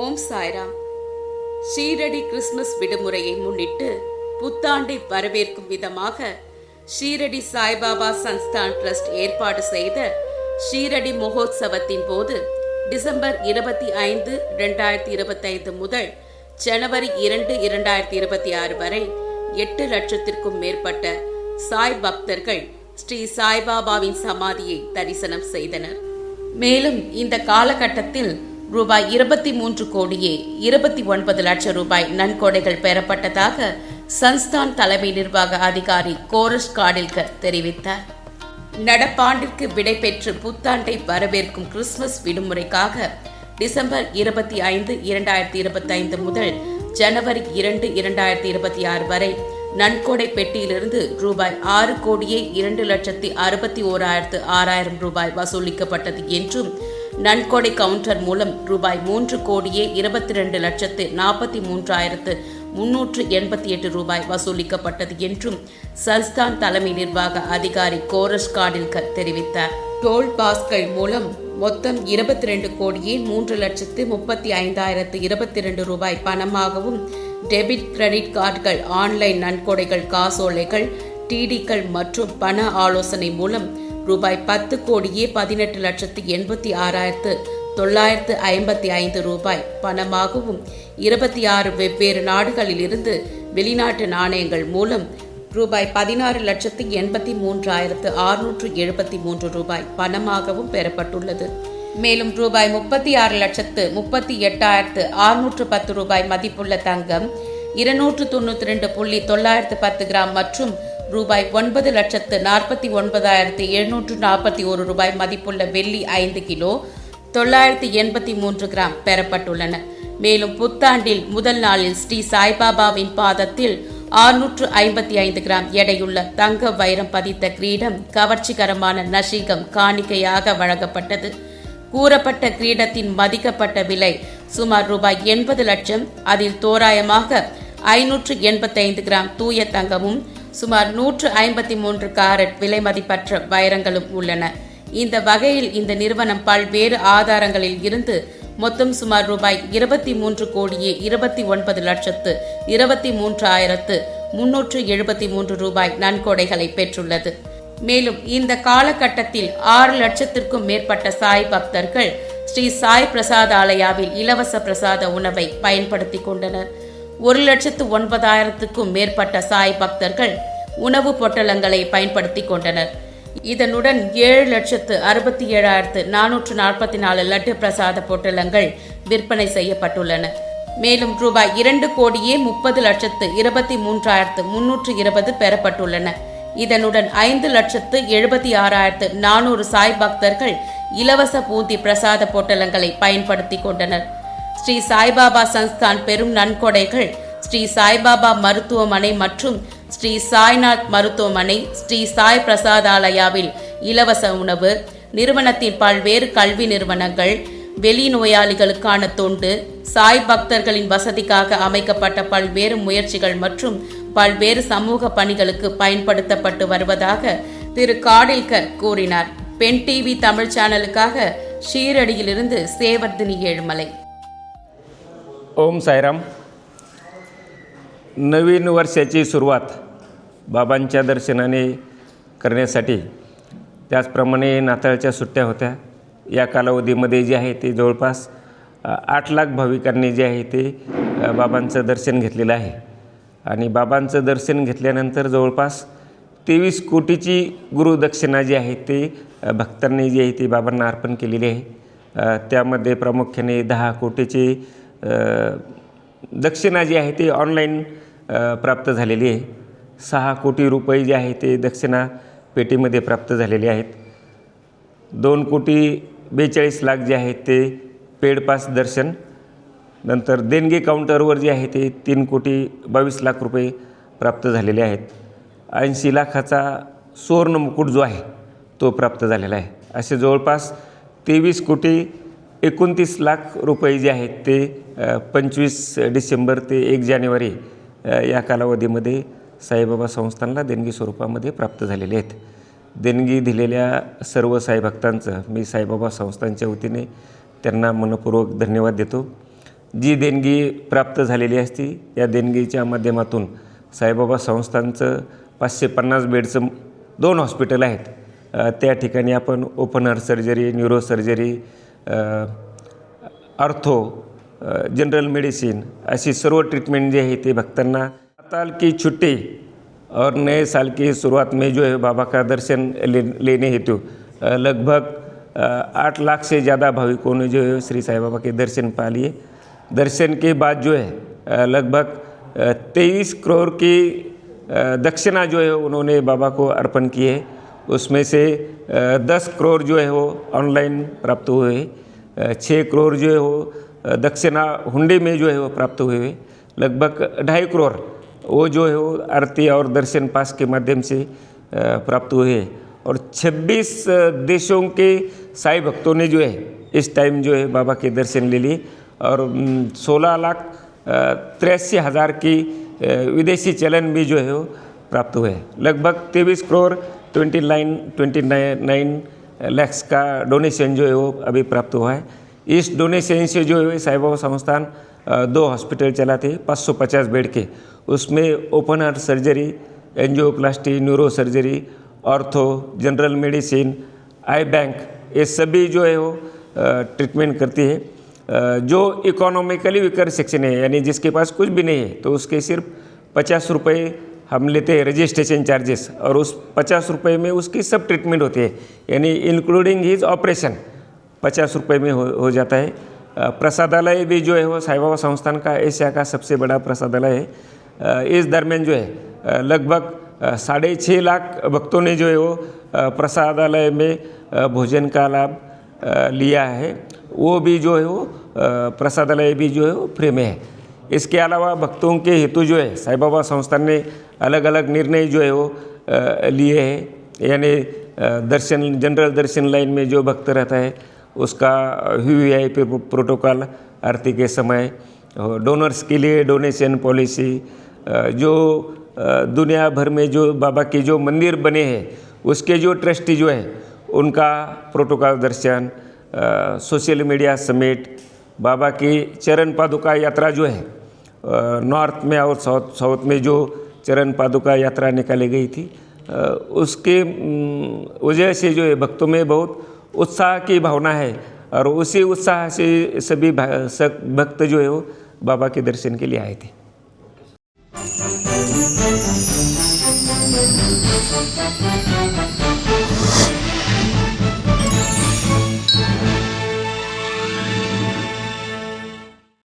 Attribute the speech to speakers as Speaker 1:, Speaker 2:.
Speaker 1: ஓம் Sairam. Shirdi Christmas விடுமுறையை முன்னிட்டு புத்தாண்டை வரவேற்கும் விதமாக ஷீரடி சாய்பாபா சன்ஸ்தான் ட்ரஸ்ட் ஏற்பாடு செய்த ஷீரடி மகோத்சவத்தின் போது டிசம்பர் 25, 2025 முதல் ஜனவரி 2, 2026 வரை 8 லட்சத்திற்கும் மேற்பட்ட சாய் பக்தர்கள் ஸ்ரீ சாய்பாபாவின் சமாதியை தரிசனம் செய்தனர். மேலும் இந்த காலகட்டத்தில் ரூபாய் 23 கோடியே 29 லட்சம் ரூபாய் நன்கொடைகள் பெறப்பட்டதாக சன்ஸ்தான் தலைமை நிர்வாக அதிகாரி கோரஷ் காடில்கர் தெரிவித்தார். நடப்பாண்டிற்கு விடைபெற்று புத்தாண்டை வரவேற்கும் கிறிஸ்துமஸ் விடுமுறைக்காக டிசம்பர் 25, 2025 முதல் ஜனவரி 2, 2026 வரை நன்கொடை பெட்டியிலிருந்து ரூபாய் 6 கோடியே 2,61,600 ரூபாய் வசூலிக்கப்பட்டது என்றும் நன்கொடை கவுண்டர் மூலம் ரூபாய் 3 கோடியே 22,43,388 ரூபாய் வசூலிக்கப்பட்டது என்றும் சன்ஸ்தான் தலைமை நிர்வாக அதிகாரி கோரஷ் காடில்கர் தெரிவித்தார். டோல் பாஸ்கள் மூலம் மொத்தம் 22 கோடியே 3,35,022 ரூபாய் பணமாகவும், டெபிட் கிரெடிட் கார்டுகள், ஆன்லைன் நன்கொடைகள், காசோலைகள், டிடிக்கள் மற்றும் பண ஆலோசனை மூலம் ரூபாய் 10 கோடியே 18,86,955 ரூபாய் பணமாகவும், 26 வெவ்வேறு நாடுகளிலிருந்து வெளிநாட்டு நாணயங்கள் மூலம் ரூபாய் 16,83,673 ரூபாய் பணமாகவும் பெறப்பட்டுள்ளது. மேலும் ரூபாய் 36,38,610 ரூபாய் மதிப்புள்ள தங்கம், 292.910 கிராம் மற்றும் ரூபாய் 9,49,741 ரூபாய் மதிப்புள்ள வெள்ளி 5 கிலோ 983 கிராம் பெறப்பட்டுள்ளன. மேலும் புத்தாண்டில் முதல் நாளில் ஸ்ரீ சாய்பாபாவின் பாதத்தில் 655 கிராம் எடையுள்ள தங்க வைரம் பதித்த கிரீடம், கவர்ச்சிகரமான நஷீகம் காணிக்கையாக வழங்கப்பட்டது. கூறப்பட்ட கிரீடத்தின் மதிக்கப்பட்ட விலை சுமார் ரூபாய் 80 லட்சம். அதில் தோராயமாக 585 கிராம் தூய தங்கமும் சுமார் 153 காரட் விலை மதிப்பற்ற வைரங்களும் உள்ளன. இந்த வகையில் இந்த நிறுவனம் பல்வேறு ஆதாரங்களில் இருந்து மொத்தம் சுமார் ரூபாய் 23 கோடியே 29,23,373 ரூபாய் நன்கொடைகளை பெற்றுள்ளது. மேலும் இந்த காலகட்டத்தில் 6 லட்சத்திற்கும் மேற்பட்ட சாய் பக்தர்கள் ஸ்ரீ சாய் பிரசாதாலயாவில் இலவச பிரசாத உணவை பயன்படுத்தி கொண்டனர். 1,09,000க்கும் மேற்பட்ட சாய் பக்தர்கள் உணவு பொட்டலங்களை பயன்படுத்தி கொண்டனர். இதனுடன் 7,67,444 லட்டு பிரசாத பொட்டலங்கள் விற்பனை செய்யப்பட்டுள்ளன. மேலும் ரூபாய் 2 கோடியே 30,23,320 பெறப்பட்டுள்ளன. இதனுடன் 5,76,400 சாய் பக்தர்கள் இலவச பூந்தி பிரசாத பொட்டலங்களை பயன்படுத்தி கொண்டனர். ஸ்ரீ சாய்பாபா சன்ஸ்தான் பெரும் நன்கொடைகள் ஸ்ரீ சாய்பாபா மருத்துவமனை மற்றும் ஸ்ரீ சாய்நாத் மருத்துவமனை, ஸ்ரீ சாய் பிரசாதாலயாவில் இலவச உணவு, நிறுவனத்தின் பல்வேறு கல்வி நிறுவனங்கள், வெளி நோயாளிகளுக்கான தொண்டு, சாய் பக்தர்களின் வசதிக்காக அமைக்கப்பட்ட பல்வேறு முயற்சிகள் மற்றும் பல்வேறு சமூக பணிகளுக்கு பயன்படுத்தப்பட்டு வருவதாக திரு காடில்கர் கூறினார். பென் டிவி தமிழ் சேனலுக்காக ஷீரடியிலிருந்து சேவர்தினி ஏழுமலை.
Speaker 2: ओम साईराम. नवीन वर्षाची सुरुवात बाबांच्या दर्शनाने करण्यासाठी, त्याचप्रमाणे नाताळच्या सुट्ट्या होत्या. या कालावधीमध्ये जे आहे ते जवळपास 8 लाख भाविकांनी जे आहे ते बाबांचं दर्शन घेतलेलं आहे. आणि बाबांचं दर्शन घेतल्यानंतर जवळपास 23 कोटीची गुरुदक्षिणा जी आहे ते भक्तांनी जी आहे ती बाबांना अर्पण केलेली आहे. त्यामध्ये प्रामुख्याने 10 कोटीची दक्षिणा जी आहे ती ऑनलाईन प्राप्त झालेली आहे. 6 कोटी रुपये जे आहे ते दक्षिणा पेटीमध्ये प्राप्त झालेले आहेत. 2,42 लाख जे आहेत ते पेड पास दर्शन. नंतर देणगी काउंटरवर जे आहे ते 3,22 लाख रुपये प्राप्त झालेले आहेत. 80 लाखाचा सुवर्ण मुकुट जो आहे तो प्राप्त झालेला आहे. असे जवळपास 23,29 लाख रुपये जे आहेत ते 25 डिसेंबर ते 1 जानेवारी या कालावधीमध्ये साईबाबा संस्थानला देणगी स्वरूपामध्ये प्राप्त झालेले आहेत. देणगी दिलेल्या सर्व साईभक्तांचं मी साईबाबा संस्थानच्या वतीने त्यांना मनपूर्वक धन्यवाद देतो. जी देणगी प्राप्त झालेली असती या देणगीच्या माध्यमातून साईबाबा संस्थांचं 550 बेडचं 2 हॉस्पिटल आहेत, त्या ठिकाणी आपण open heart surgery, neuro surgery, ortho, general medicine अशी सर्व ट्रीटमेंट जे आहे ते भक्तांना। नाताल की छुट्टी और नए साल की शुरुआत में जो है बाबा का दर्शन लेने हेतु लगभग 8 लाख से ज़्यादा भाविकों ने जो है श्री साईं बाबा के दर्शन पा लिए। दर्शन के बाद जो है लगभग 23 करोड़ की दक्षिणा जो है उन्होंने बाबा को अर्पण की है। उसमें से 10 करोड़ जो है वो ऑनलाइन प्राप्त हुए, 6 करोड़ जो है वो दक्षिणा हुंडी में जो है वो प्राप्त हुए, लगभग 2.5 करोड़ वो जो है वो आरती और दर्शन पास के माध्यम से प्राप्त हुए। और 26 देशों के साई भक्तों ने जो है इस टाइम जो है बाबा के दर्शन ले लिए और 16,83,000 की विदेशी चलन भी जो है वो प्राप्त हुए। लगभग 23 करोड़ 29 लाख का डोनेशन जो है वो अभी प्राप्त हुआ है। इस डोनेशन से जो है साईं बाबा संस्थान 2 हॉस्पिटल चलाते हैं 550 बेड के, उसमें open heart surgery, angioplasty, neuro surgery, ortho, general medicine, eye bank, ये सभी जो है वो ट्रीटमेंट करती है। जो इकोनॉमिकली वीकर सेक्शन है यानी जिसके पास कुछ भी नहीं है तो उसके सिर्फ 50 रुपये हम लेते हैं रजिस्ट्रेशन चार्जेस, और उस 50 रुपये में उसकी सब ट्रीटमेंट होती है, यानी इंक्लूडिंग हिज ऑपरेशन 50 रुपये में हो जाता है। प्रसादालय भी जो है वो साईं बाबा संस्थान का एशिया का सबसे बड़ा प्रसादालय है। इस दरमियान जो है लगभग 6.5 लाख भक्तों ने जो है वो प्रसादालय में भोजन का लाभ लिया है। वो भी जो है वो प्रसादालय भी जो है वो फ्री में है। इसके अलावा भक्तों के हेतु जो है साईं बाबा संस्थान ने अलग अलग निर्णय जो है वो लिए हैं, यानी दर्शन जनरल दर्शन लाइन में जो भक्त रहता है उसका VVIP प्रोटोकॉल आरती के समय, डोनर्स के लिए डोनेशन पॉलिसी, जो दुनिया भर में जो बाबा के जो मंदिर बने हैं उसके जो ट्रस्टी जो है उनका प्रोटोकॉल दर्शन, सोशल मीडिया समिट, बाबा की चरण पादुका यात्रा जो है नॉर्थ में और साउथ में जो चरण पादुका यात्रा निकाली गई थी, उसके वजह से जो है भक्तों में बहुत उत्साह की भावना है और उसी उत्साह से सभी भक्त जो है वो बाबा के दर्शन के लिए आए थे।